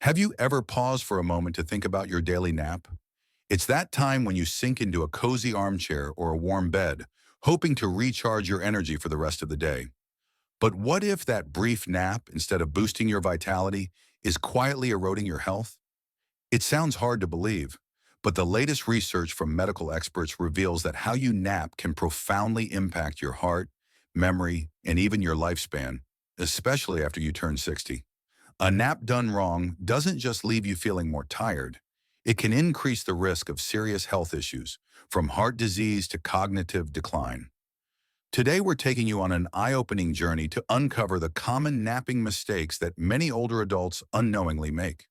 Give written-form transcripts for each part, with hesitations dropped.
Have you ever paused for a moment to think about your daily nap? It's that time when you sink into a cozy armchair or a warm bed, hoping to recharge your energy for the rest of the day. But what if that brief nap, instead of boosting your vitality, is quietly eroding your health? It sounds hard to believe, but the latest research from medical experts reveals that how you nap can profoundly impact your heart, memory, and even your lifespan, especially after you turn 60. A nap done wrong doesn't just leave you feeling more tired. It can increase the risk of serious health issues, from heart disease to cognitive decline. Today, we're taking you on an eye-opening journey to uncover the common napping mistakes that many older adults unknowingly make.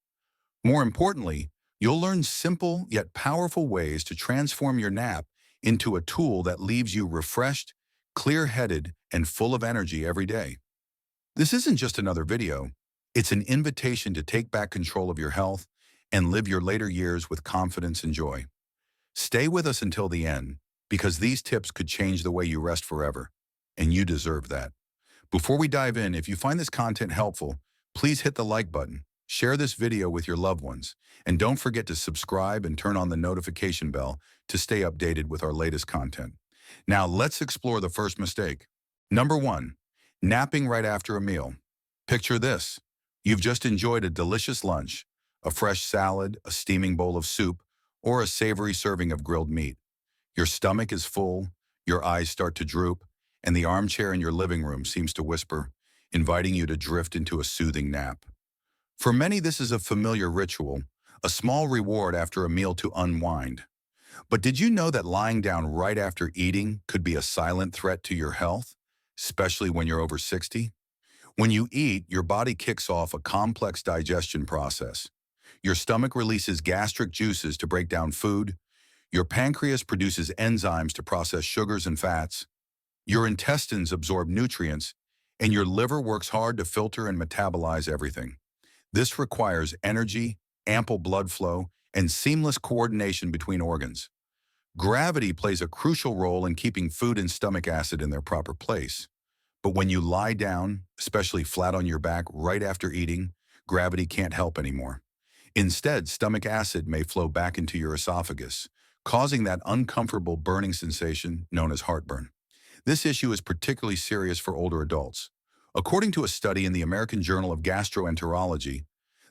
More importantly, you'll learn simple yet powerful ways to transform your nap into a tool that leaves you refreshed, clear-headed, and full of energy every day. This isn't just another video. It's an invitation to take back control of your health and live your later years with confidence and joy. Stay with us until the end, because these tips could change the way you rest forever, and you deserve that. Before we dive in, if you find this content helpful, please hit the like button, share this video with your loved ones, and don't forget to subscribe and turn on the notification bell to stay updated with our latest content. Now, let's explore the first mistake. Number 1. Napping right after a meal. Picture this. You've just enjoyed a delicious lunch, a fresh salad, a steaming bowl of soup, or a savory serving of grilled meat. Your stomach is full, your eyes start to droop, and the armchair in your living room seems to whisper, inviting you to drift into a soothing nap. For many, this is a familiar ritual, a small reward after a meal to unwind. But did you know that lying down right after eating could be a silent threat to your health, especially when you're over 60? When you eat, your body kicks off a complex digestion process. Your stomach releases gastric juices to break down food. Your pancreas produces enzymes to process sugars and fats. Your intestines absorb nutrients, and your liver works hard to filter and metabolize everything. This requires energy, ample blood flow, and seamless coordination between organs. Gravity plays a crucial role in keeping food and stomach acid in their proper place. But when you lie down, especially flat on your back right after eating, gravity can't help anymore. Instead, stomach acid may flow back into your esophagus, causing that uncomfortable burning sensation known as heartburn. This issue is particularly serious for older adults. According to a study in the American Journal of Gastroenterology,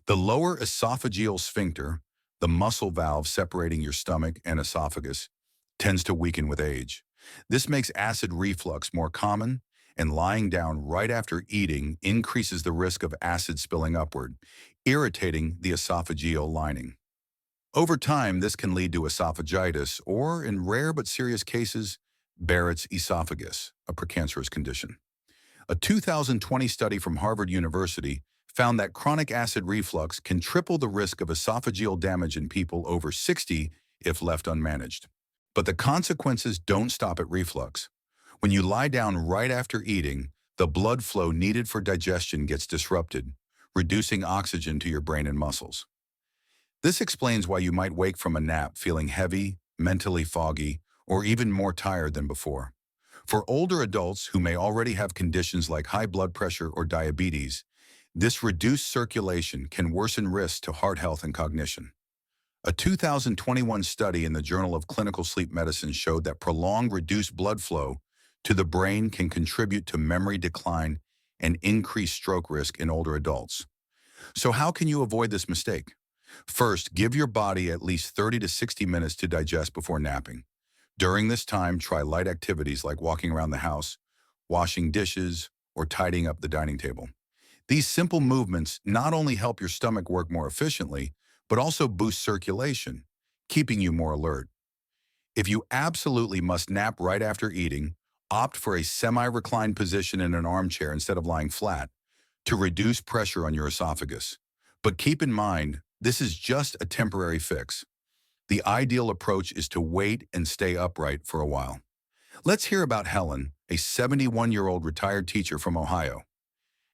the lower esophageal sphincter, the muscle valve separating your stomach and esophagus, tends to weaken with age. This makes acid reflux more common, and lying down right after eating increases the risk of acid spilling upward, irritating the esophageal lining. Over time, this can lead to esophagitis or, in rare but serious cases, Barrett's esophagus, a precancerous condition. A 2020 study from Harvard University found that chronic acid reflux can triple the risk of esophageal damage in people over 60 if left unmanaged. But the consequences don't stop at reflux. When you lie down right after eating, the blood flow needed for digestion gets disrupted, reducing oxygen to your brain and muscles. This explains why you might wake from a nap feeling heavy, mentally foggy, or even more tired than before. For older adults who may already have conditions like high blood pressure or diabetes, this reduced circulation can worsen risks to heart health and cognition. A 2021 study in the Journal of Clinical Sleep Medicine showed that prolonged reduced blood flow to the brain can contribute to memory decline and increased stroke risk in older adults. So how can you avoid this mistake? First, give your body at least 30 to 60 minutes to digest before napping. During this time, try light activities like walking around the house, washing dishes, or tidying up the dining table. These simple movements not only help your stomach work more efficiently, but also boost circulation, keeping you more alert. If you absolutely must nap right after eating, opt for a semi-reclined position in an armchair instead of lying flat to reduce pressure on your esophagus. But keep in mind, this is just a temporary fix. The ideal approach is to wait and stay upright for a while. Let's hear about Helen, a 71-year-old retired teacher from Ohio.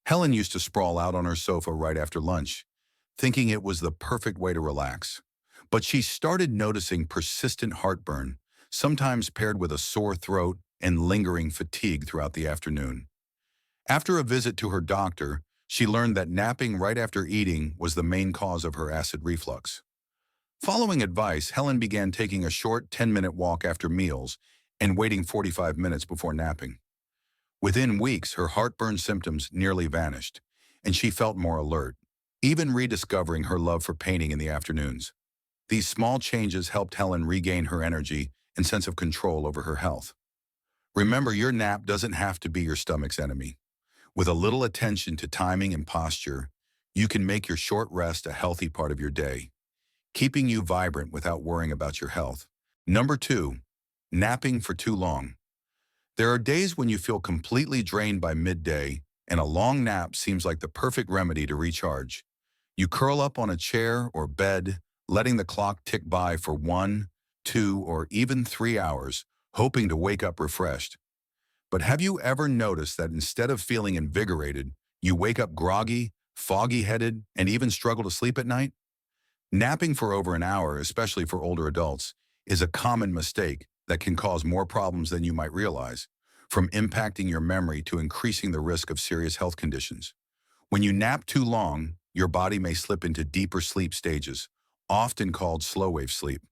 Helen used to sprawl out on her sofa right after lunch, thinking it was the perfect way to relax. But she started noticing persistent heartburn, sometimes paired with a sore throat and lingering fatigue throughout the afternoon. After a visit to her doctor, she learned that napping right after eating was the main cause of her acid reflux. Following advice, Helen began taking a short 10-minute walk after meals and waiting 45 minutes before napping. Within weeks, her heartburn symptoms nearly vanished, and she felt more alert, even rediscovering her love for painting in the afternoons. These small changes helped Helen regain her energy and sense of control over her health. Remember, your nap doesn't have to be your stomach's enemy. With a little attention to timing and posture, you can make your short rest a healthy part of your day, keeping you vibrant without worrying about your health. Number 2, napping for too long. There are days when you feel completely drained by midday, and a long nap seems like the perfect remedy to recharge. You curl up on a chair or bed, letting the clock tick by for 1, 2, or even 3 hours, hoping to wake up refreshed. But have you ever noticed that instead of feeling invigorated, you wake up groggy, foggy-headed, and even struggle to sleep at night? Napping for over an hour, especially for older adults, is a common mistake that can cause more problems than you might realize, from impacting your memory to increasing the risk of serious health conditions. When you nap too long, your body may slip into deeper sleep stages, often called slow-wave sleep.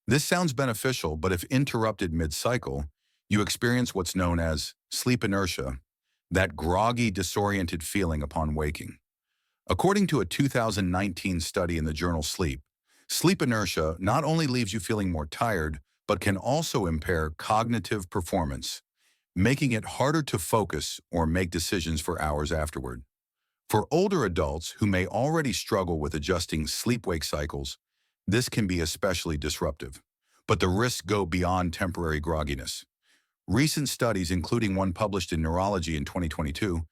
This sounds beneficial, but if interrupted mid-cycle, you experience what's known as sleep inertia, that groggy, disoriented feeling upon waking. According to a 2019 study in the journal Sleep, sleep inertia not only leaves you feeling more tired, but can also impair cognitive performance, making it harder to focus or make decisions for hours afterward. For older adults who may already struggle with adjusting sleep-wake cycles, this can be especially disruptive. But the risks go beyond temporary grogginess. Recent studies, including one published in Neurology in 2022,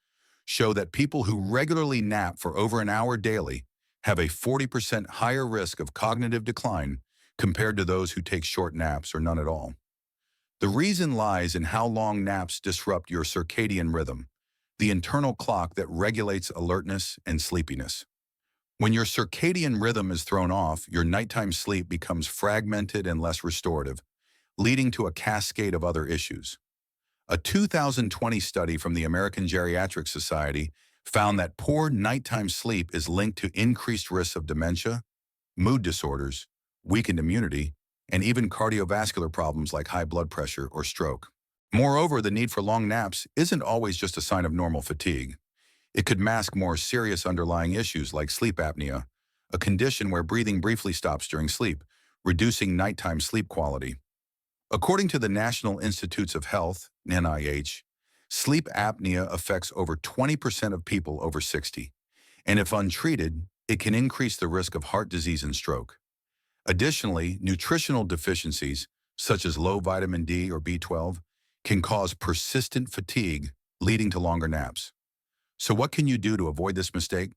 show that people who regularly nap for over an hour daily have a 40% higher risk of cognitive decline compared to those who take short naps or none at all. The reason lies in how long naps disrupt your circadian rhythm, the internal clock that regulates alertness and sleepiness. When your circadian rhythm is thrown off, your nighttime sleep becomes fragmented and less restorative, leading to a cascade of other issues. A 2020 study from the American Geriatric Society found that poor nighttime sleep is linked to increased risks of dementia, mood disorders, weakened immunity, and even cardiovascular problems like high blood pressure or stroke. Moreover, the need for long naps isn't always just a sign of normal fatigue. It could mask more serious underlying issues like sleep apnea, a condition where breathing briefly stops during sleep, reducing nighttime sleep quality. According to the National Institutes of Health, NIH, sleep apnea affects over 20% of people over 60, and if untreated, it can increase the risk of heart disease and stroke. Additionally, nutritional deficiencies, such as low vitamin D or B12, can cause persistent fatigue, leading to longer naps. So what can you do to avoid this mistake?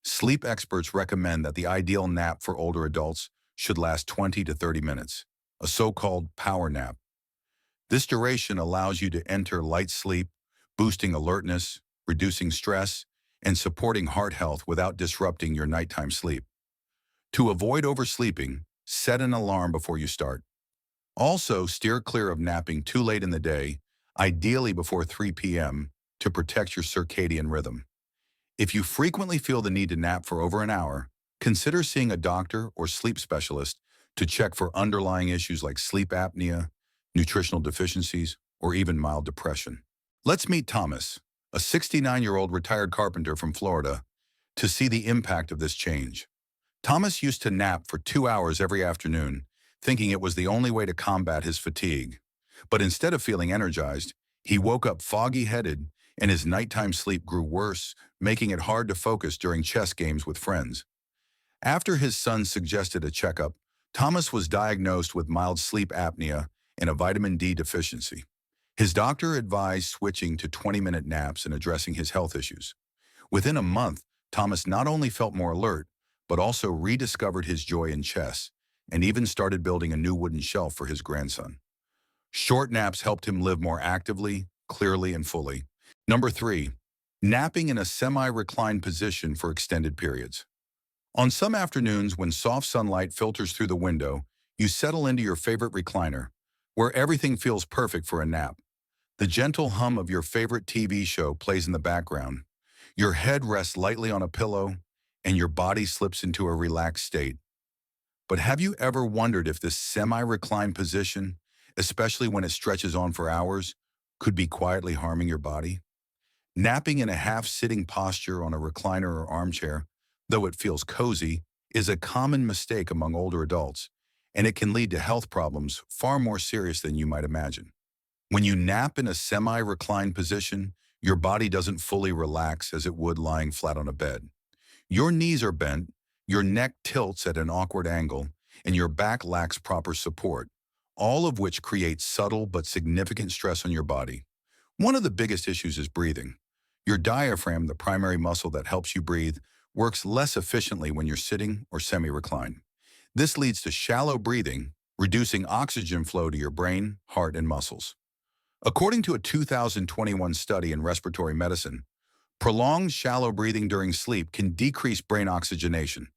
Sleep experts recommend that the ideal nap for older adults should last 20 to 30 minutes, a so-called power nap. This duration allows you to enter light sleep, boosting alertness, reducing stress, and supporting heart health without disrupting your nighttime sleep. To avoid oversleeping, set an alarm before you start. Also, steer clear of napping too late in the day, ideally before 3 p.m., to protect your circadian rhythm. If you frequently feel the need to nap for over an hour, consider seeing a doctor or sleep specialist to check for underlying issues like sleep apnea, nutritional deficiencies, or even mild depression. Let's meet Thomas, a 69-year-old retired carpenter from Florida, to see the impact of this change. Thomas used to nap for 2 hours every afternoon, thinking it was the only way to combat his fatigue. But instead of feeling energized, he woke up foggy-headed, and his nighttime sleep grew worse, making it hard to focus during chess games with friends. After his son suggested a checkup, Thomas was diagnosed with mild sleep apnea and a vitamin D deficiency. His doctor advised switching to 20-minute naps and addressing his health issues. Within a month, Thomas not only felt more alert, but also rediscovered his joy in chess and even started building a new wooden shelf for his grandson. Short naps helped him live more actively, clearly, and fully. Number 3, napping in a semi-reclined position for extended periods. On some afternoons when soft sunlight filters through the window, you settle into your favorite recliner, where everything feels perfect for a nap. The gentle hum of your favorite TV show plays in the background. Your head rests lightly on a pillow, and your body slips into a relaxed state. But have you ever wondered if this semi-reclined position, especially when it stretches on for hours, could be quietly harming your body? Napping in a half-sitting posture on a recliner or armchair, though it feels cozy, is a common mistake among older adults, and it can lead to health problems far more serious than you might imagine. When you nap in a semi-reclined position, your body doesn't fully relax as it would lying flat on a bed. Your knees are bent, your neck tilts at an awkward angle, and your back lacks proper support, all of which creates subtle but significant stress on your body. One of the biggest issues is breathing. Your diaphragm, the primary muscle that helps you breathe, works less efficiently when you're sitting or semi-reclined. This leads to shallow breathing, reducing oxygen flow to your brain, heart, and muscles. According to a 2021 study in respiratory medicine, prolonged shallow breathing during sleep can decrease brain oxygenation,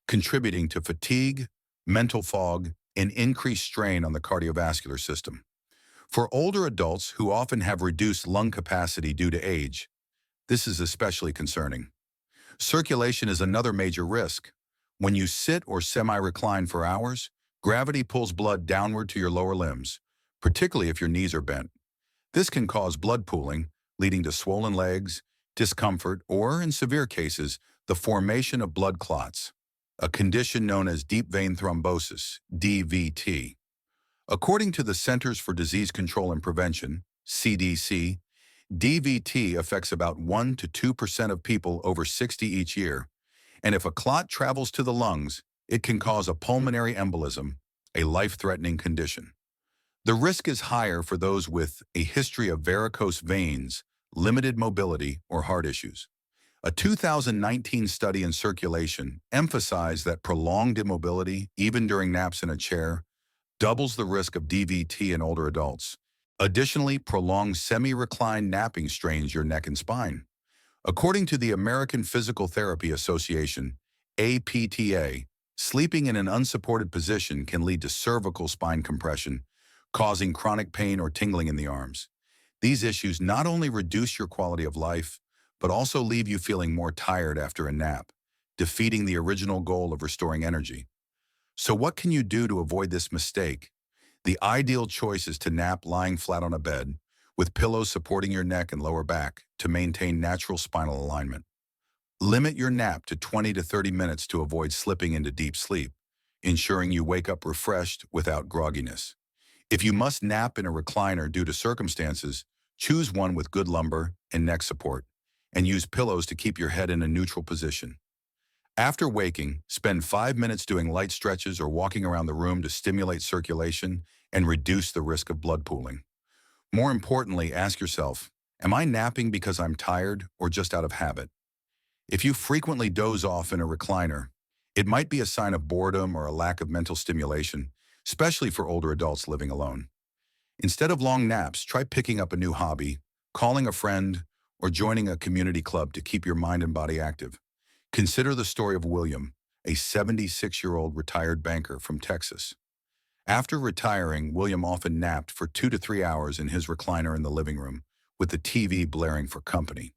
contributing to fatigue, mental fog, and increased strain on the cardiovascular system. For older adults who often have reduced lung capacity due to age, this is especially concerning. Circulation is another major risk. When you sit or semi-recline for hours, gravity pulls blood downward to your lower limbs, particularly if your knees are bent. This can cause blood pooling, leading to swollen legs, discomfort, or, in severe cases, the formation of blood clots, a condition known as deep vein thrombosis, DVT. According to the Centers for Disease Control and Prevention, CDC, DVT affects about 1 to 2% of people over 60 each year, and if a clot travels to the lungs, it can cause a pulmonary embolism, a life-threatening condition. The risk is higher for those with a history of varicose veins, limited mobility, or heart issues. A 2019 study in Circulation emphasized that prolonged immobility, even during naps in a chair, doubles the risk of DVT in older adults. Additionally, prolonged semi-reclined napping strains your neck and spine. According to the American Physical Therapy Association, APTA, sleeping in an unsupported position can lead to cervical spine compression, causing chronic pain or tingling in the arms. These issues not only reduce your quality of life, but also leave you feeling more tired after a nap, defeating the original goal of restoring energy. So what can you do to avoid this mistake? The ideal choice is to nap lying flat on a bed, with pillows supporting your neck and lower back to maintain natural spinal alignment. Limit your nap to 20 to 30 minutes to avoid slipping into deep sleep, ensuring you wake up refreshed without grogginess. If you must nap in a recliner due to circumstances, choose one with good lumbar and neck support, and use pillows to keep your head in a neutral position. After waking, spend 5 minutes doing light stretches or walking around the room to stimulate circulation and reduce the risk of blood pooling. More importantly, ask yourself, am I napping because I'm tired or just out of habit? If you frequently doze off in a recliner, it might be a sign of boredom or a lack of mental stimulation, especially for older adults living alone. Instead of long naps, try picking up a new hobby, calling a friend, or joining a community club to keep your mind and body active. Consider the story of William, a 76-year-old retired banker from Texas. After retiring, William often napped for 2 to 3 hours in his recliner in the living room, with the TV blaring for company.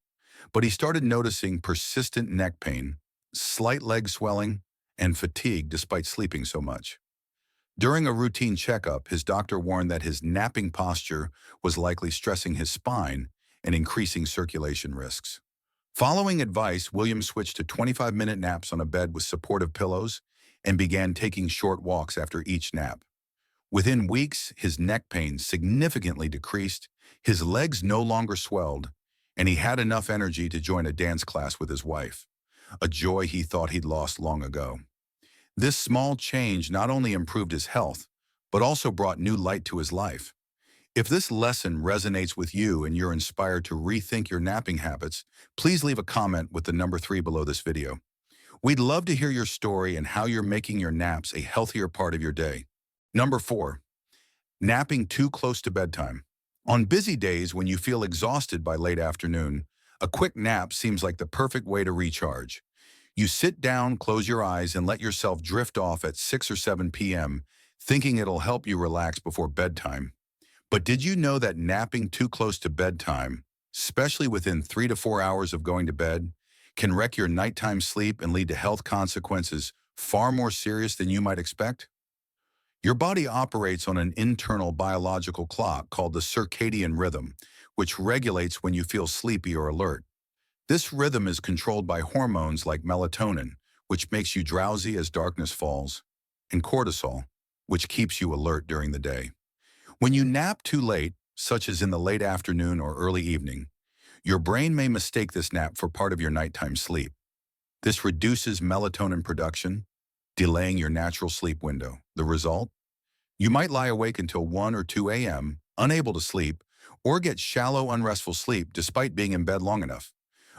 But he started noticing persistent neck pain, slight leg swelling, and fatigue despite sleeping so much. During a routine checkup, his doctor warned that his napping posture was likely stressing his spine and increasing circulation risks. Following advice, William switched to 25-minute naps on a bed with supportive pillows and began taking short walks after each nap. Within weeks, his neck pain significantly decreased, his legs no longer swelled, and he had enough energy to join a dance class with his wife, a joy he thought he'd lost long ago. This small change not only improved his health, but also brought new light to his life. If this lesson resonates with you and you're inspired to rethink your napping habits, please leave a comment with the number 3 below this video. We'd love to hear your story and how you're making your naps a healthier part of your day. Number 4, napping too close to bedtime. On busy days when you feel exhausted by late afternoon, a quick nap seems like the perfect way to recharge. You sit down, close your eyes, and let yourself drift off at 6 or 7 p.m., thinking it'll help you relax before bedtime. But did you know that napping too close to bedtime, especially within 3 to 4 hours of going to bed, can wreck your nighttime sleep and lead to health consequences far more serious than you might expect? Your body operates on an internal biological clock called the circadian rhythm, which regulates when you feel sleepy or alert. This rhythm is controlled by hormones like melatonin, which makes you drowsy as darkness falls, and cortisol, which keeps you alert during the day. When you nap too late, such as in the late afternoon or early evening, your brain may mistake this nap for part of your nighttime sleep. This reduces melatonin production, delaying your natural sleep window. The result? You might lie awake until 1 or 2 a.m., unable to sleep, or get shallow, unrestful sleep despite being in bed long enough.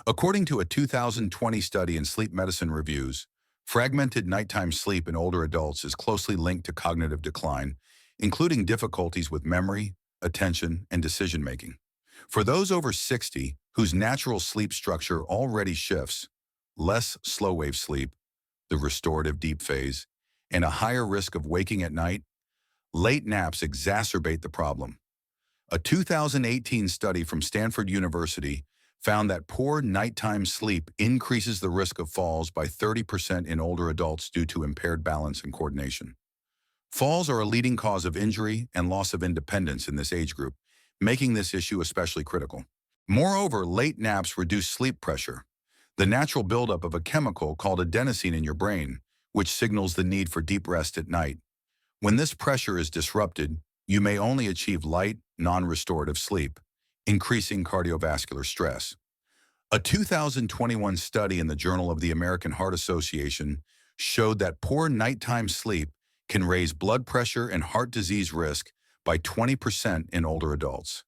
According to a 2020 study in Sleep Medicine Reviews, fragmented nighttime sleep in older adults is closely linked to cognitive decline, including difficulties with memory, attention, and decision-making. For those over 60 whose natural sleep structure already shifts, less slow-wave sleep, the restorative deep phase, and a higher risk of waking at night, late naps exacerbate the problem. A 2018 study from Stanford University found that poor nighttime sleep increases the risk of falls by 30% in older adults due to impaired balance and coordination. Falls are a leading cause of injury and loss of independence in this age group, making this issue especially critical. Moreover, late naps reduce sleep pressure, the natural buildup of a chemical called adenosine in your brain, which signals the need for deep rest at night. When this pressure is disrupted, you may only achieve light, non-restorative sleep, increasing cardiovascular stress. A 2021 study in the Journal of the American Heart Association showed that poor nighttime sleep can raise blood pressure and heart disease risk by 20% in older adults.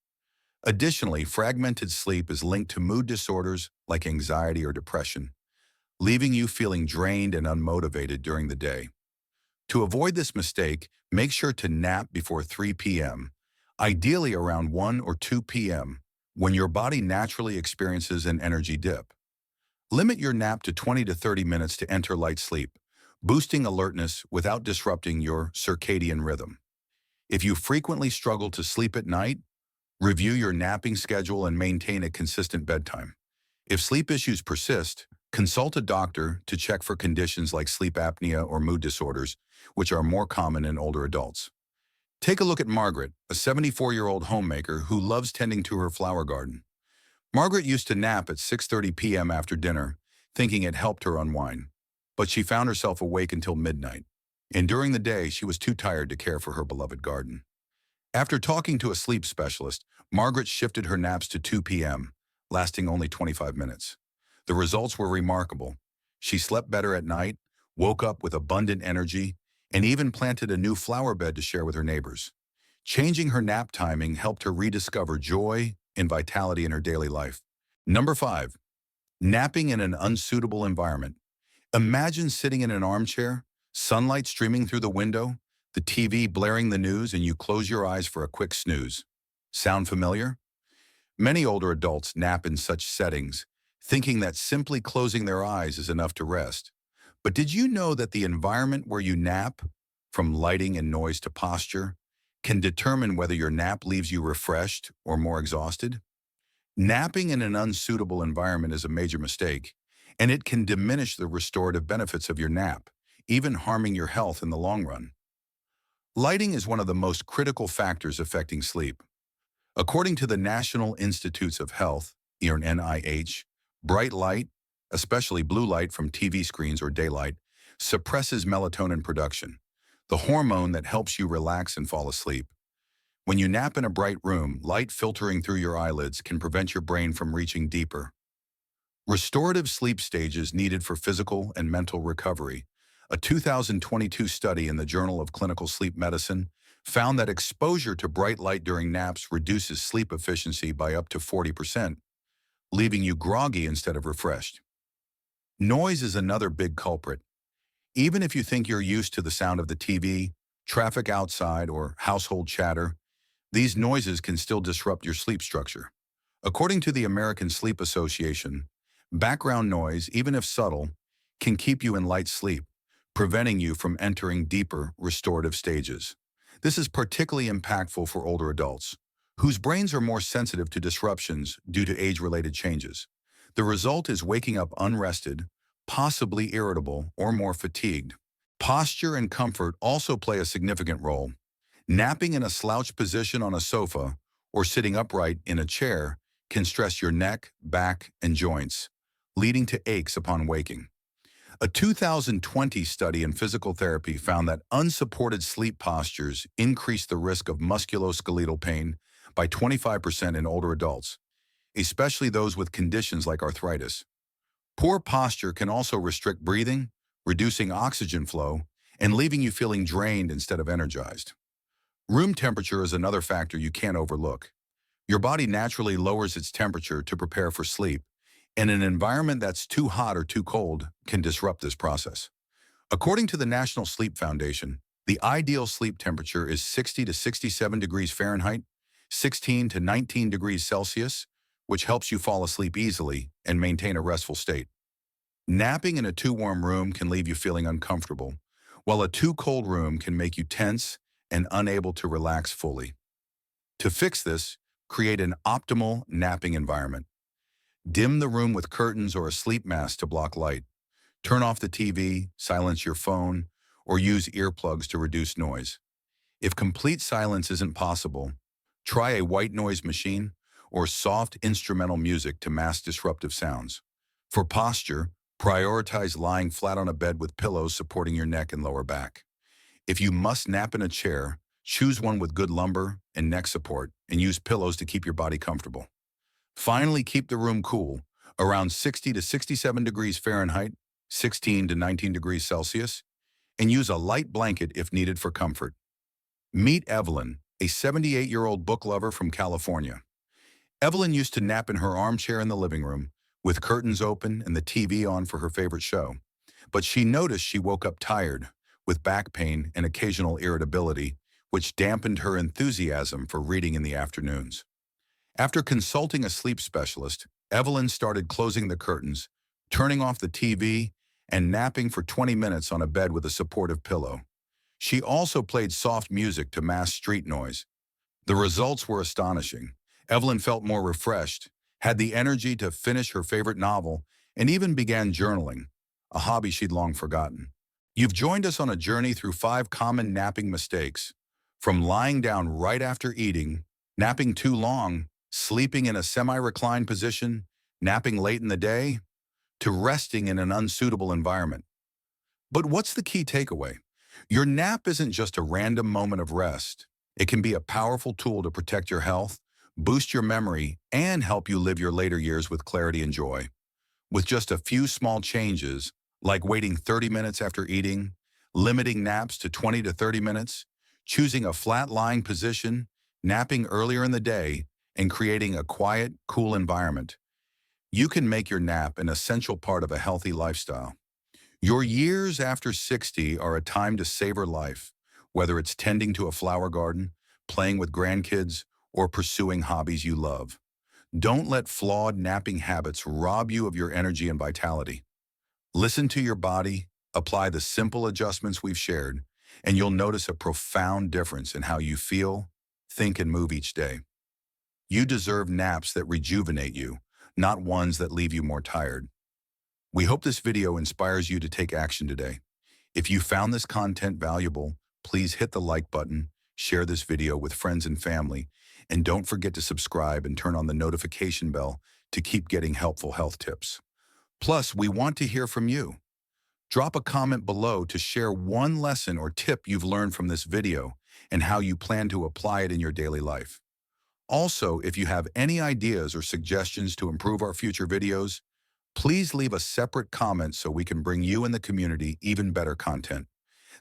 Additionally, fragmented sleep is linked to mood disorders like anxiety or depression, leaving you feeling drained and unmotivated during the day. To avoid this mistake, make sure to nap before 3 p.m., ideally around 1 or 2 p.m., when your body naturally experiences an energy dip. Limit your nap to 20 to 30 minutes to enter light sleep, boosting alertness without disrupting your circadian rhythm. If you frequently struggle to sleep at night, review your napping schedule and maintain a consistent bedtime. If sleep issues persist, consult a doctor to check for conditions like sleep apnea or mood disorders, which are more common in older adults. Take a look at Margaret, a 74-year-old homemaker who loves tending to her flower garden. Margaret used to nap at 6:30 p.m. after dinner, thinking it helped her unwind. But she found herself awake until midnight, and during the day she was too tired to care for her beloved garden. After talking to a sleep specialist, Margaret shifted her naps to 2 p.m., lasting only 25 minutes. The results were remarkable. She slept better at night, woke up with abundant energy, and even planted a new flower bed to share with her neighbors. Changing her nap timing helped her rediscover joy and vitality in her daily life. Number 5. Napping in an unsuitable environment. Imagine sitting in an armchair, sunlight streaming through the window, the TV blaring the news, and you close your eyes for a quick snooze. Sound familiar? Many older adults nap in such settings, thinking that simply closing their eyes is enough to rest. But did you know that the environment where you nap, from lighting and noise to posture, can determine whether your nap leaves you refreshed or more exhausted? Napping in an unsuitable environment is a major mistake, and it can diminish the restorative benefits of your nap, even harming your health in the long run. Lighting is one of the most critical factors affecting sleep. According to the National Institutes of Health, or NIH, bright light, especially blue light from TV screens or daylight, suppresses melatonin production, the hormone that helps you relax and fall asleep. When you nap in a bright room, light filtering through your eyelids can prevent your brain from reaching deeper. Restorative sleep stages needed for physical and mental recovery. A 2022 study in the Journal of Clinical Sleep Medicine found that exposure to bright light during naps reduces sleep efficiency by up to 40%, leaving you groggy instead of refreshed. Noise is another big culprit. Even if you think you're used to the sound of the TV, traffic outside, or household chatter, these noises can still disrupt your sleep structure. According to the American Sleep Association, background noise, even if subtle, can keep you in light sleep, preventing you from entering deeper restorative stages. This is particularly impactful for older adults, whose brains are more sensitive to disruptions due to age-related changes. The result is waking up unrested, possibly irritable, or more fatigued. Posture and comfort also play a significant role. Napping in a slouched position on a sofa or sitting upright in a chair can stress your neck, back, and joints, leading to aches upon waking. A 2020 study in physical therapy found that unsupported sleep postures increase the risk of musculoskeletal pain by 25% in older adults, especially those with conditions like arthritis. Poor posture can also restrict breathing, reducing oxygen flow, and leaving you feeling drained instead of energized. Room temperature is another factor you can't overlook. Your body naturally lowers its temperature to prepare for sleep, and an environment that's too hot or too cold can disrupt this process. According to the National Sleep Foundation, the ideal sleep temperature is 60 to 67 degrees Fahrenheit, 16 to 19 degrees Celsius, which helps you fall asleep easily and maintain a restful state. Napping in a too warm room can leave you feeling uncomfortable, while a too cold room can make you tense and unable to relax fully. To fix this, create an optimal napping environment. Dim the room with curtains or a sleep mask to block light. Turn off the TV, silence your phone, or use earplugs to reduce noise. If complete silence isn't possible, try a white noise machine or soft instrumental music to mask disruptive sounds. For posture, prioritize lying flat on a bed with pillows supporting your neck and lower back. If you must nap in a chair, choose one with good lumbar and neck support and use pillows to keep your body comfortable. Finally, keep the room cool, around 60 to 67 degrees Fahrenheit, 16 to 19 degrees Celsius, and use a light blanket if needed for comfort. Meet Evelyn, a 78-year-old book lover from California. Evelyn used to nap in her armchair in the living room, with curtains open and the TV on for her favorite show. But she noticed she woke up tired, with back pain and occasional irritability, which dampened her enthusiasm for reading in the afternoons. After consulting a sleep specialist, Evelyn started closing the curtains, turning off the TV, and napping for 20 minutes on a bed with a supportive pillow. She also played soft music to mask street noise. The results were astonishing. Evelyn felt more refreshed, had the energy to finish her favorite novel, and even began journaling, a hobby she'd long forgotten. You've joined us on a journey through 5 common napping mistakes, from lying down right after eating, napping too long, sleeping in a semi-reclined position, napping late in the day, to resting in an unsuitable environment. But what's the key takeaway? Your nap isn't just a random moment of rest. It can be a powerful tool to protect your health, boost your memory, and help you live your later years with clarity and joy. With just a few small changes, like waiting 30 minutes after eating, limiting naps to 20 to 30 minutes, choosing a flat lying position, napping earlier in the day, and creating a quiet, cool environment, you can make your nap an essential part of a healthy lifestyle. Your years after 60 are a time to savor life, whether it's tending to a flower garden, playing with grandkids, or pursuing hobbies you love. Don't let flawed napping habits rob you of your energy and vitality. Listen to your body, apply the simple adjustments we've shared, and you'll notice a profound difference in how you feel, think, and move each day. You deserve naps that rejuvenate you, not ones that leave you more tired. We hope this video inspires you to take action today. If you found this content valuable, please hit the like button, share this video with friends and family, and don't forget to subscribe and turn on the notification bell to keep getting helpful health tips. Plus, we want to hear from you. Drop a comment below to share one lesson or tip you've learned from this video and how you plan to apply it in your daily life. Also, if you have any ideas or suggestions to improve our future videos, please leave a separate comment so we can bring you and the community even better content.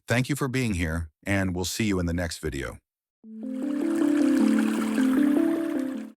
Thank you for being here, and we'll see you in the next video.